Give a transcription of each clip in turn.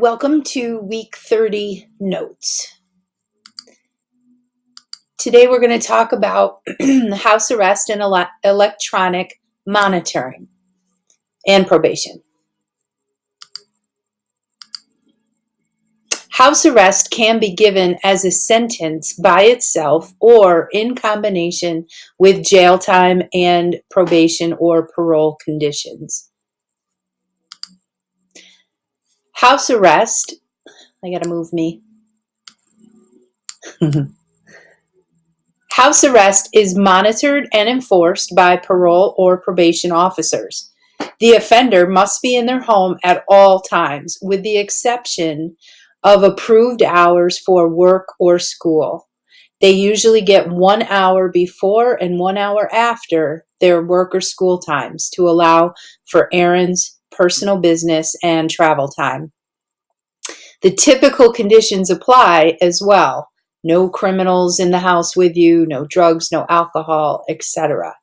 Welcome to week 30 notes. Today we're going to talk about house arrest and electronic monitoring and probation. House arrest can be given as a sentence by itself or in combination with jail time and probation or parole conditions. House arrest, I gotta move me. House arrest is monitored and enforced by parole or probation officers. The offender must be in their home at all times, with the exception of approved hours for work or school. They usually get 1 hour before and 1 hour after their work or school times to allow for errands, personal business, and travel time. The typical conditions apply as well. No criminals in the house with you, no drugs, no alcohol, etc.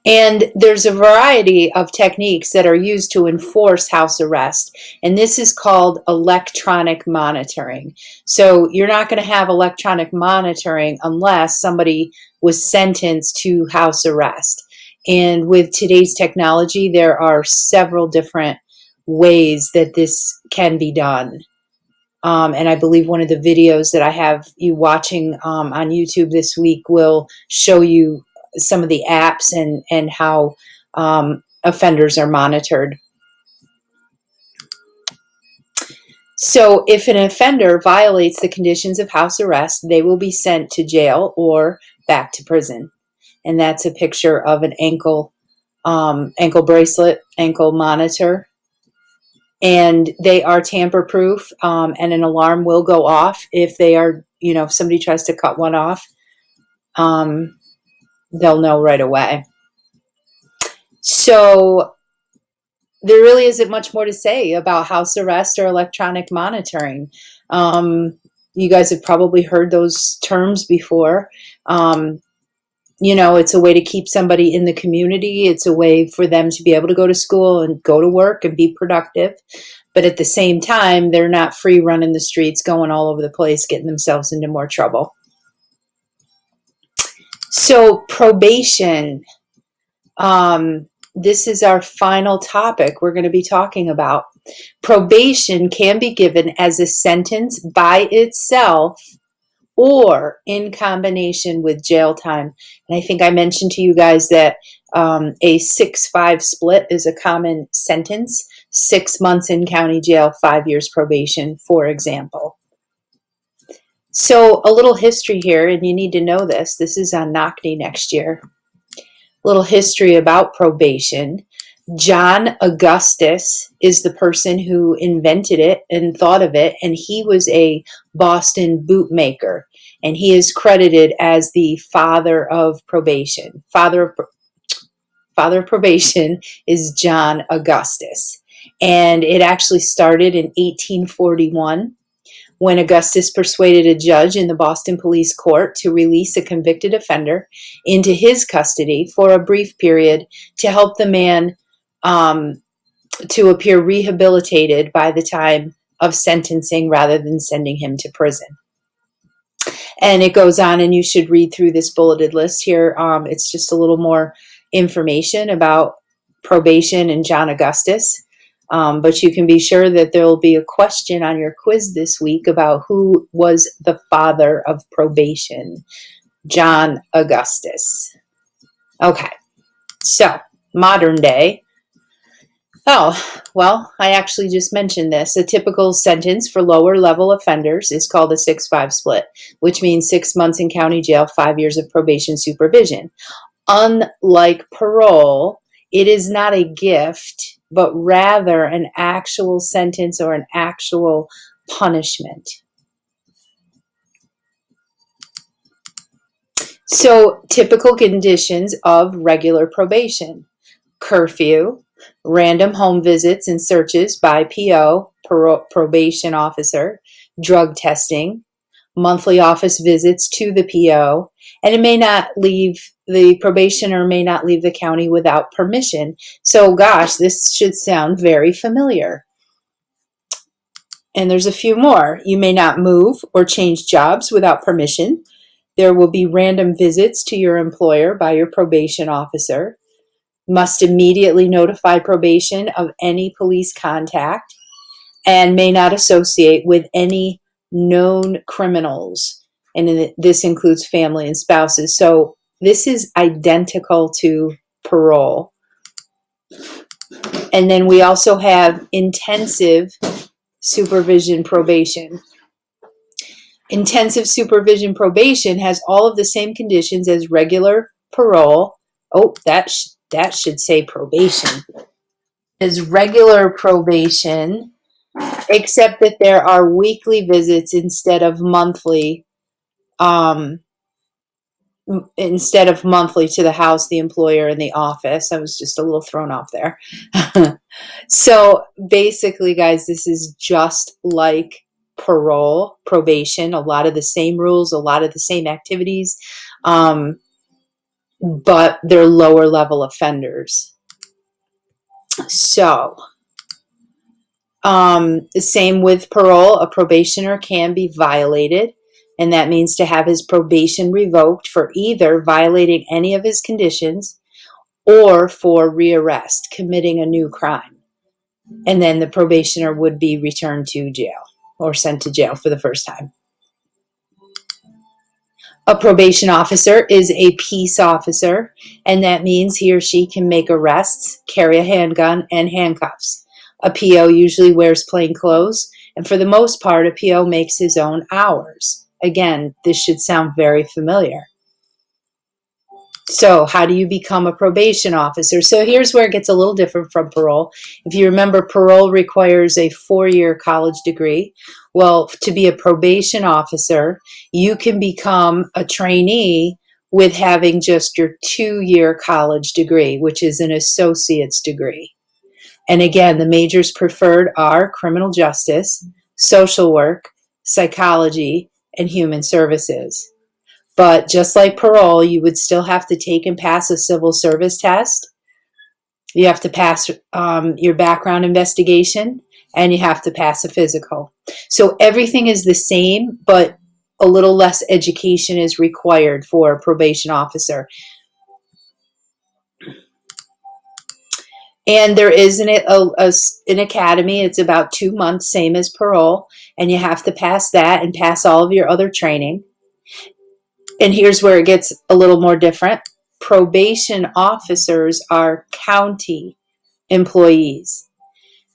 And there's a variety of techniques that are used to enforce house arrest, and this is called electronic monitoring. So you're not going to have electronic monitoring unless somebody was sentenced to house arrest. And with today's technology, there are several different ways that this can be done. And I believe one of the videos that I have you watching on YouTube this week will show you some of the apps and how offenders are monitored. So if an offender violates the conditions of house arrest, they will be sent to jail or back to prison. And that's a picture of an ankle bracelet, ankle monitor. And they are tamper-proof, and an alarm will go off if they are, if somebody tries to cut one off, they'll know right away. So there really isn't much more to say about house arrest or electronic monitoring. You guys have probably heard those terms before. It's a way to keep somebody in the community. It's a way for them to be able to go to school and go to work and be productive. But at the same time, they're not free running the streets, going all over the place, getting themselves into more trouble. So probation, this is our final topic we're going to be talking about. Probation can be given as a sentence by itself or in combination with jail time. And I think I mentioned to you guys that a 6-5 split is a common sentence. 6 months in county jail, 5 years probation, for example. So a little history here, and you need to know this. This is on NACHNY next year. A little history about probation. John Augustus is the person who invented it and thought of it, and he was a Boston bootmaker, and he is credited as the father of probation. Father of probation is John Augustus, and it actually started in 1841 when Augustus persuaded a judge in the Boston Police Court to release a convicted offender into his custody for a brief period to help the man to appear rehabilitated by the time of sentencing rather than sending him to prison. And it goes on, and you should read through this bulleted list here. It's just a little more information about probation and John Augustus. But you can be sure that there will be a question on your quiz this week about who was the father of probation. John Augustus. Okay, so modern day. Oh, well, I actually just mentioned this. A typical sentence for lower level offenders is called a 6-5 split, which means 6 months in county jail, 5 years of probation supervision. Unlike parole, it is not a gift, but rather an actual sentence or an actual punishment. So, typical conditions of regular probation: curfew, random home visits and searches by PO, probation officer, drug testing, monthly office visits to the PO, And it may not leave, the probationer may not leave the county without permission. So gosh, this should sound very familiar. And there's a few more. You may not move or change jobs without permission. There will be random visits to your employer by your probation officer. Must immediately notify probation of any police contact, and may not associate with any known criminals. And this includes family and spouses. So this is identical to parole. And then we also have intensive supervision probation. Intensive supervision probation has all of the same conditions as regular parole. Oh, that should say probation. As regular probation, except that there are weekly visits instead of monthly. Instead of monthly to the house, the employer, and the office. I was just a little thrown off there. So basically, guys, this is just like parole, probation, a lot of the same rules, a lot of the same activities, but they're lower level offenders. So, same with parole, a probationer can be violated, and that means to have his probation revoked for either violating any of his conditions or for rearrest, committing a new crime. And then the probationer would be returned to jail or sent to jail for the first time. A probation officer is a peace officer, and that means he or she can make arrests, carry a handgun, and handcuffs. A PO usually wears plain clothes, and for the most part, a PO makes his own hours. Again, this should sound very familiar. So how do you become a probation officer? So here's where it gets a little different from parole. If you remember, parole requires a 4-year college degree. Well, to be a probation officer, you can become a trainee with having just your 2-year college degree, which is an associate's degree. And again, the majors preferred are criminal justice, social work, psychology, and human services. But just like parole, you would still have to take and pass a civil service test. You have to pass your background investigation, and you have to pass a physical. So everything is the same, but a little less education is required for a probation officer. And there is an academy. It's about 2 months, same as parole, and you have to pass that and pass all of your other training. And here's where it gets a little more different. Probation officers are county employees.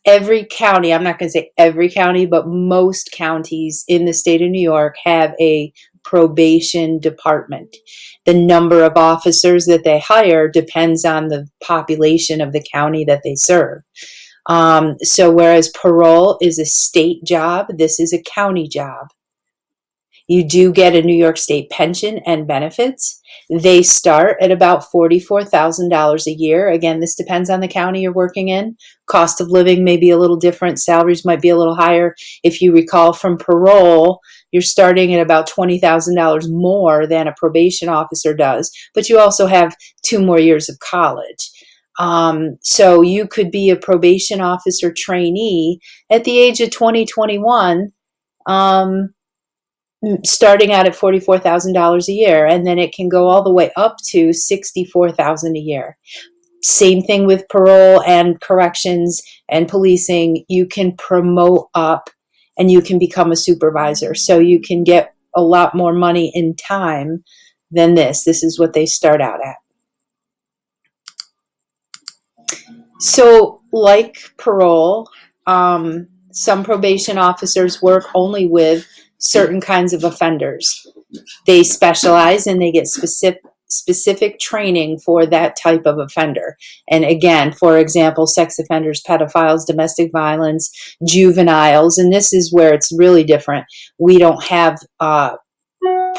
Every county, I'm not going to say every county, but most counties in the state of New York have a probation department. The number of officers that they hire depends on the population of the county that they serve. So whereas parole is a state job, this is a county job. You do get a New York State pension and benefits. They start at about $44,000 a year. Again, this depends on the county you're working in. Cost of living may be a little different. Salaries might be a little higher. If you recall from parole, you're starting at about $20,000 more than a probation officer does, but you also have 2 more years of college. So you could be a probation officer trainee at the age of 20, 21, starting out at $44,000 a year, and then it can go all the way up to $64,000 a year. Same thing with parole and corrections and policing. You can promote up and you can become a supervisor. So you can get a lot more money in time than this. This is what they start out at. So like parole, some probation officers work only with certain kinds of offenders. They specialize and they get specific training for that type of offender. And again, for example, sex offenders, pedophiles, domestic violence, juveniles, and this is where it's really different. We don't have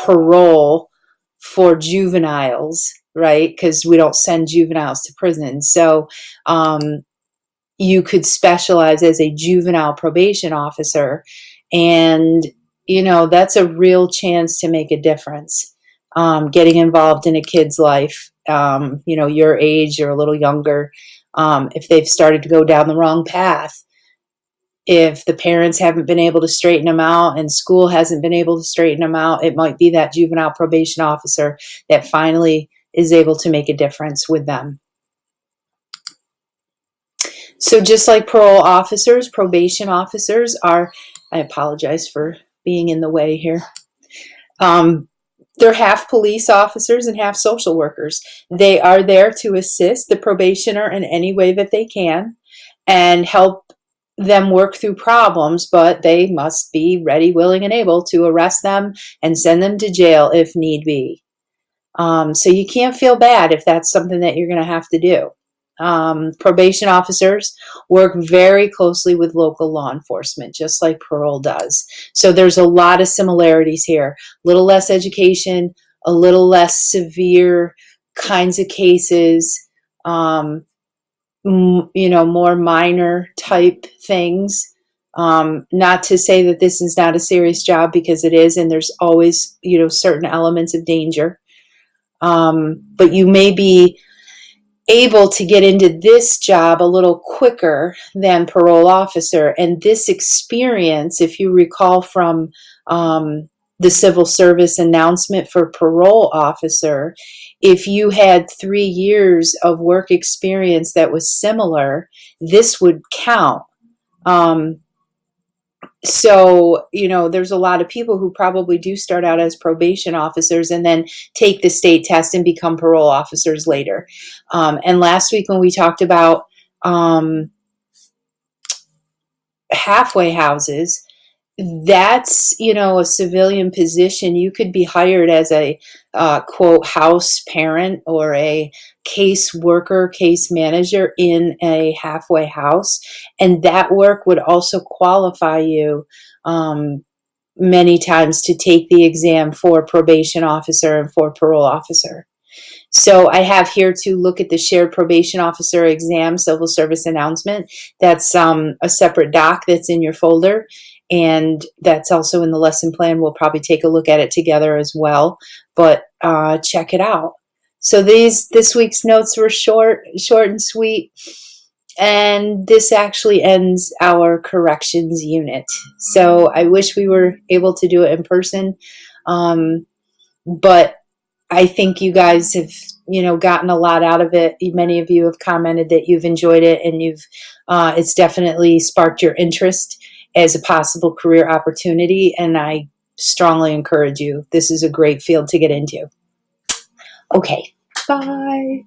parole for juveniles, right? Because we don't send juveniles to prison. So you could specialize as a juvenile probation officer, and you know, that's a real chance to make a difference. getting involved in a kid's life, your age or a little younger, if they've started to go down the wrong path, if the parents haven't been able to straighten them out and school hasn't been able to straighten them out, it might be that juvenile probation officer that finally is able to make a difference with them. So just like parole officers, probation officers are, I apologize for being in the way here. They're half police officers and half social workers. They are there to assist the probationer in any way that they can and help them work through problems, but they must be ready, willing, and able to arrest them and send them to jail if need be. So you can't feel bad if that's something that you're going to have to do. Probation officers work very closely with local law enforcement, just like parole does. So there's a lot of similarities here. A little less education, a little less severe kinds of cases, more minor type things. Not to say that this is not a serious job, because it is, and there's always, certain elements of danger. But you may be able to get into this job a little quicker than parole officer. And this experience, if you recall from the civil service announcement for parole officer, if you had 3 years of work experience that was similar, this would count. So, there's a lot of people who probably do start out as probation officers and then take the state test and become parole officers later. And last week when we talked about halfway houses, that's, a civilian position. You could be hired as a, quote, house parent or a case worker, case manager in a halfway house. And that work would also qualify you many times to take the exam for probation officer and for parole officer. So I have here to look at the shared probation officer exam civil service announcement. That's a separate doc that's in your folder. And that's also in the lesson plan. We'll probably take a look at it together as well, but check it out. So this week's notes were short and sweet, and this actually ends our corrections unit. So I wish we were able to do it in person, but I think you guys have, gotten a lot out of it. Many of you have commented that you've enjoyed it, and it's definitely sparked your interest as a possible career opportunity, and I strongly encourage you. This is a great field to get into. Okay, bye.